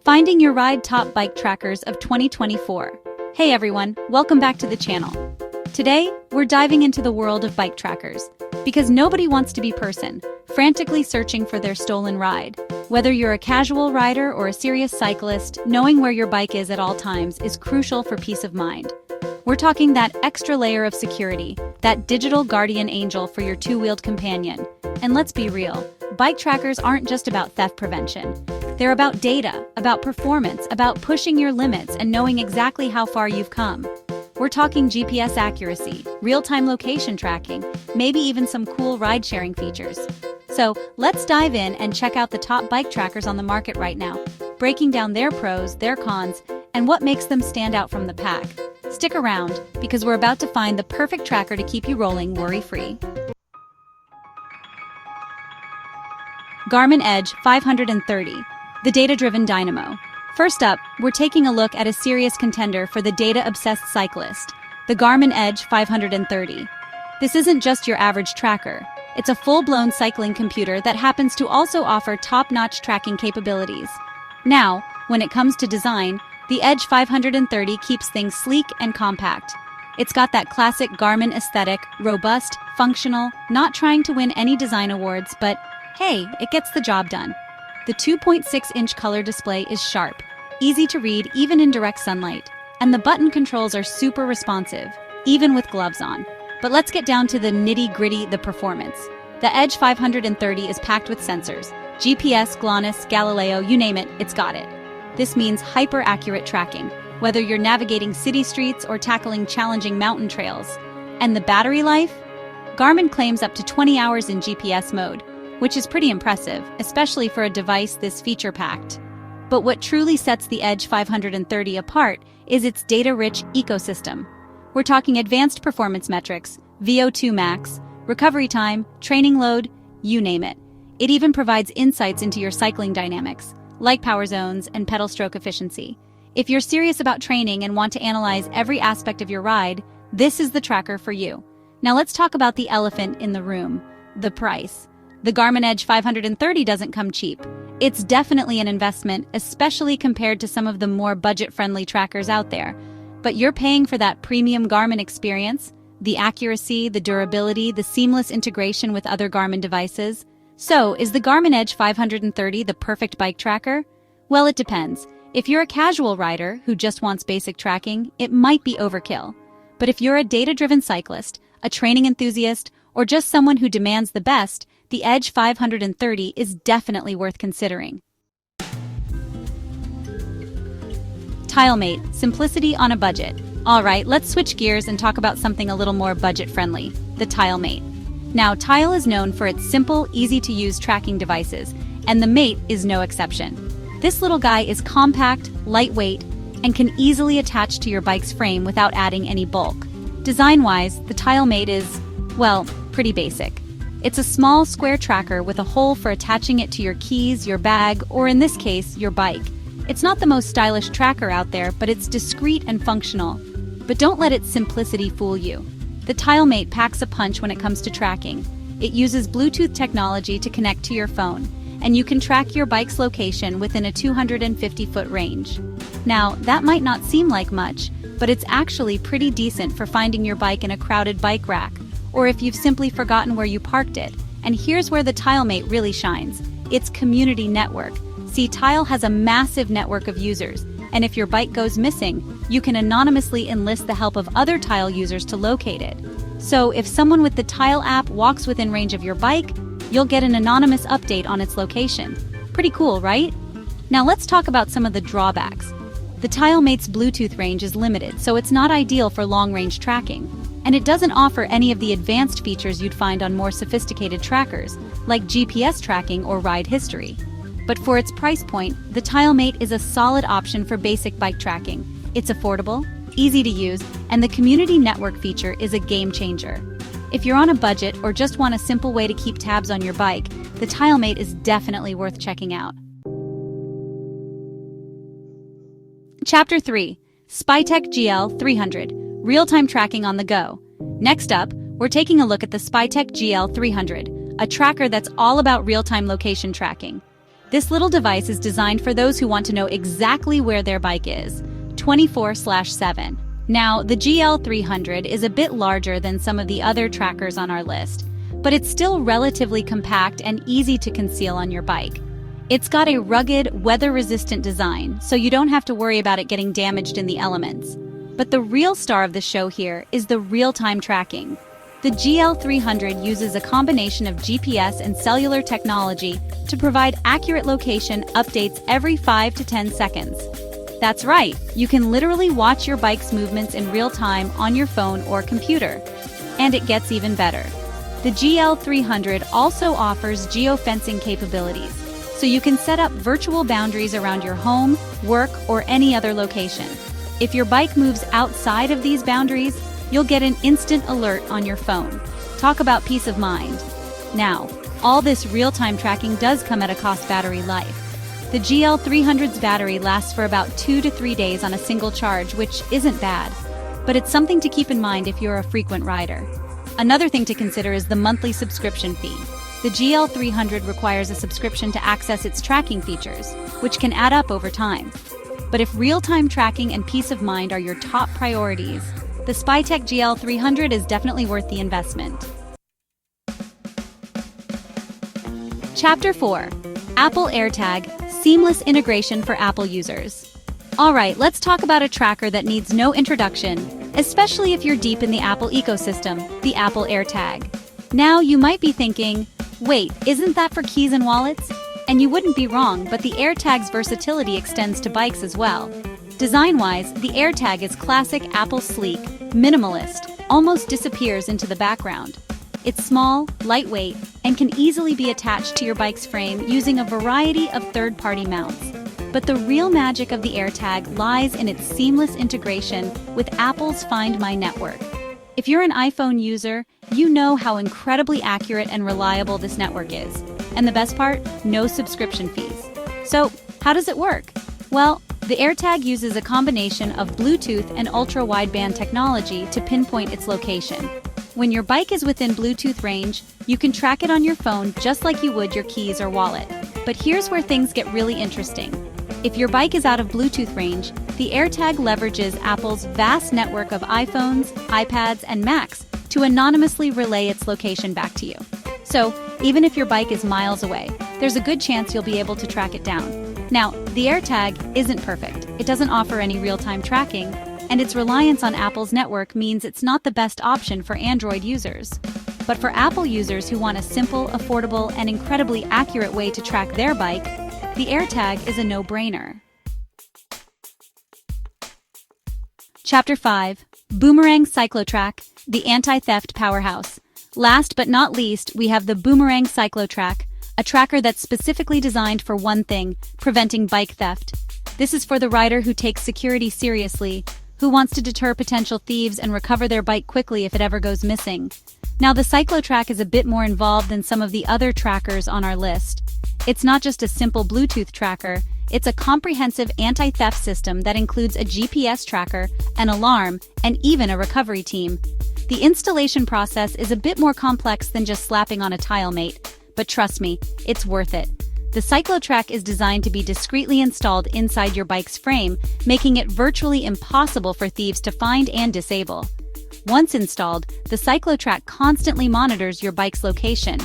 Finding Your Ride Top Bike Trackers of 2024. Hey everyone, welcome back to the channel. Today, we're diving into the world of bike trackers, because nobody wants to be person, frantically searching for their stolen ride. Whether you're a casual rider or a serious cyclist, knowing where your bike is at all times is crucial for peace of mind. We're talking that extra layer of security, that digital guardian angel for your two-wheeled companion. And let's be real, bike trackers aren't just about theft prevention. They're about data, about performance, about pushing your limits and knowing exactly how far you've come. We're talking GPS accuracy, real-time location tracking, maybe even some cool ride-sharing features. So let's dive in and check out the top bike trackers on the market right now, breaking down their pros, their cons, and what makes them stand out from the pack. Stick around, because we're about to find the perfect tracker to keep you rolling worry-free. Garmin Edge 530, the data-driven dynamo. First up, we're taking a look at a serious contender for the data-obsessed cyclist, the Garmin Edge 530. This isn't just your average tracker. It's a full-blown cycling computer that happens to also offer top-notch tracking capabilities. Now, when it comes to design, the Edge 530 keeps things sleek and compact. It's got that classic Garmin aesthetic, robust, functional, not trying to win any design awards, but hey, it gets the job done. The 2.6-inch color display is sharp, easy to read even in direct sunlight, and the button controls are super responsive, even with gloves on. But let's get down to the nitty-gritty, the performance. The Edge 530 is packed with sensors. GPS, GLONASS, Galileo, you name it, it's got it. This means hyper-accurate tracking, whether you're navigating city streets or tackling challenging mountain trails. And the battery life? Garmin claims up to 20 hours in GPS mode, which is pretty impressive, especially for a device this feature-packed. But what truly sets the Edge 530 apart is its data-rich ecosystem. We're talking advanced performance metrics, VO2 max, recovery time, training load, you name it. It even provides insights into your cycling dynamics, like power zones and pedal stroke efficiency. If you're serious about training and want to analyze every aspect of your ride, this is the tracker for you. Now let's talk about the elephant in the room, the price. The Garmin Edge 530 doesn't come cheap. It's definitely an investment, especially compared to some of the more budget-friendly trackers out there. But you're paying for that premium Garmin experience, the accuracy, the durability, the seamless integration with other Garmin devices. So, is the Garmin Edge 530 the perfect bike tracker? Well, it depends. If you're a casual rider who just wants basic tracking, it might be overkill. But if you're a data-driven cyclist, a training enthusiast, or just someone who demands the best, the Edge 530 is definitely worth considering. TileMate, simplicity on a budget. Alright, let's switch gears and talk about something a little more budget-friendly, the TileMate. Now, Tile is known for its simple, easy-to-use tracking devices, and the Mate is no exception. This little guy is compact, lightweight, and can easily attach to your bike's frame without adding any bulk. Design-wise, the TileMate is, well, pretty basic. It's a small, square tracker with a hole for attaching it to your keys, your bag, or in this case, your bike. It's not the most stylish tracker out there, but it's discreet and functional. But don't let its simplicity fool you. The TileMate packs a punch when it comes to tracking. It uses Bluetooth technology to connect to your phone, and you can track your bike's location within a 250-foot range. Now, that might not seem like much, but it's actually pretty decent for finding your bike in a crowded bike rack, or if you've simply forgotten where you parked it. And here's where the TileMate really shines. Its community network. See, Tile has a massive network of users, and if your bike goes missing, you can anonymously enlist the help of other Tile users to locate it. So if someone with the Tile app walks within range of your bike, you'll get an anonymous update on its location. Pretty cool, right? Now let's talk about some of the drawbacks. The TileMate's Bluetooth range is limited, so it's not ideal for long-range tracking. And it doesn't offer any of the advanced features you'd find on more sophisticated trackers, like GPS tracking or ride history. But for its price point, the TileMate is a solid option for basic bike tracking. It's affordable, easy to use, and the community network feature is a game changer. If you're on a budget or just want a simple way to keep tabs on your bike, the TileMate is definitely worth checking out. Chapter 3. Spytek GL 300. Real-time tracking on the go. Next up, we're taking a look at the Spytek GL 300, a tracker that's all about real-time location tracking. This little device is designed for those who want to know exactly where their bike is, 24/7. Now, the GL300 is a bit larger than some of the other trackers on our list, but it's still relatively compact and easy to conceal on your bike. It's got a rugged, weather-resistant design, so you don't have to worry about it getting damaged in the elements. But the real star of the show here is the real-time tracking. The GL300 uses a combination of GPS and cellular technology to provide accurate location updates every 5 to 10 seconds. That's right, you can literally watch your bike's movements in real time on your phone or computer. And it gets even better. The GL300 also offers geofencing capabilities, so you can set up virtual boundaries around your home, work, or any other location. If your bike moves outside of these boundaries, you'll get an instant alert on your phone. Talk about peace of mind. Now, all this real-time tracking does come at a cost battery life. The GL300's battery lasts for about 2 to 3 days on a single charge, which isn't bad. But it's something to keep in mind if you're a frequent rider. Another thing to consider is the monthly subscription fee. The GL300 requires a subscription to access its tracking features, which can add up over time. But if real-time tracking and peace of mind are your top priorities, the Spytech GL300 is definitely worth the investment. Chapter 4. Apple AirTag, Seamless Integration for Apple Users. Alright, let's talk about a tracker that needs no introduction, especially if you're deep in the Apple ecosystem, the Apple AirTag. Now, you might be thinking, wait, isn't that for keys and wallets? And you wouldn't be wrong, but the AirTag's versatility extends to bikes as well. Design-wise, the AirTag is classic Apple sleek, minimalist, almost disappears into the background. It's small, lightweight, and can easily be attached to your bike's frame using a variety of third-party mounts. But the real magic of the AirTag lies in its seamless integration with Apple's Find My network. If you're an iPhone user, you know how incredibly accurate and reliable this network is. And the best part? No subscription fees. So, how does it work? Well, the AirTag uses a combination of Bluetooth and ultra-wideband technology to pinpoint its location. When your bike is within Bluetooth range, you can track it on your phone just like you would your keys or wallet. But here's where things get really interesting. If your bike is out of Bluetooth range, the AirTag leverages Apple's vast network of iPhones, iPads, and Macs to anonymously relay its location back to you. So, even if your bike is miles away, there's a good chance you'll be able to track it down. Now, the AirTag isn't perfect. It doesn't offer any real-time tracking, and its reliance on Apple's network means it's not the best option for Android users. But for Apple users who want a simple, affordable, and incredibly accurate way to track their bike, the AirTag is a no-brainer. Chapter 5. Boomerang CycloTrack, the anti-theft powerhouse. Last but not least, we have the Boomerang CycloTrack, a tracker that's specifically designed for one thing, preventing bike theft. This is for the rider who takes security seriously, who wants to deter potential thieves and recover their bike quickly if it ever goes missing. Now, the CycloTrack is a bit more involved than some of the other trackers on our list. It's not just a simple Bluetooth tracker, it's a comprehensive anti-theft system that includes a GPS tracker, an alarm, and even a recovery team. The installation process is a bit more complex than just slapping on a tile mate, but trust me, it's worth it. The CycloTrack is designed to be discreetly installed inside your bike's frame, making it virtually impossible for thieves to find and disable. Once installed, the CycloTrack constantly monitors your bike's location.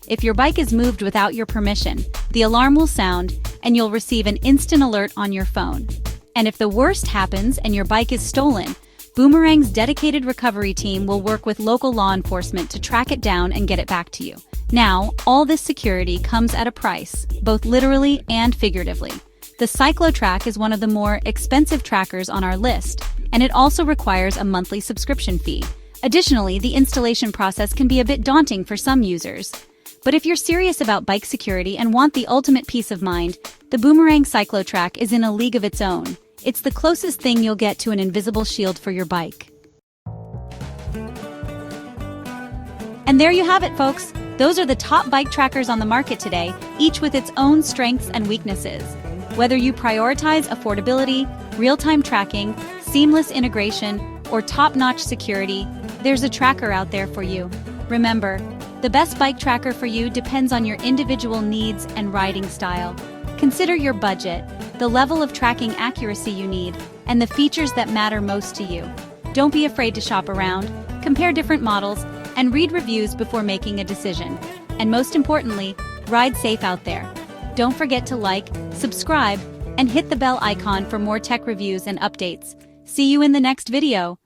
If your bike is moved without your permission, the alarm will sound and you'll receive an instant alert on your phone. And if the worst happens and your bike is stolen, Boomerang's dedicated recovery team will work with local law enforcement to track it down and get it back to you. Now, all this security comes at a price, both literally and figuratively. The CycloTrack is one of the more expensive trackers on our list, and it also requires a monthly subscription fee. Additionally, the installation process can be a bit daunting for some users. But if you're serious about bike security and want the ultimate peace of mind, the Boomerang CycloTrack is in a league of its own. It's the closest thing you'll get to an invisible shield for your bike. And there you have it, folks. Those are the top bike trackers on the market today, each with its own strengths and weaknesses. Whether you prioritize affordability, real-time tracking, seamless integration, or top-notch security, there's a tracker out there for you. Remember, the best bike tracker for you depends on your individual needs and riding style. Consider your budget, the level of tracking accuracy you need, and the features that matter most to you. Don't be afraid to shop around, compare different models, and read reviews before making a decision. And most importantly, ride safe out there. Don't forget to like, subscribe, and hit the bell icon for more tech reviews and updates. See you in the next video.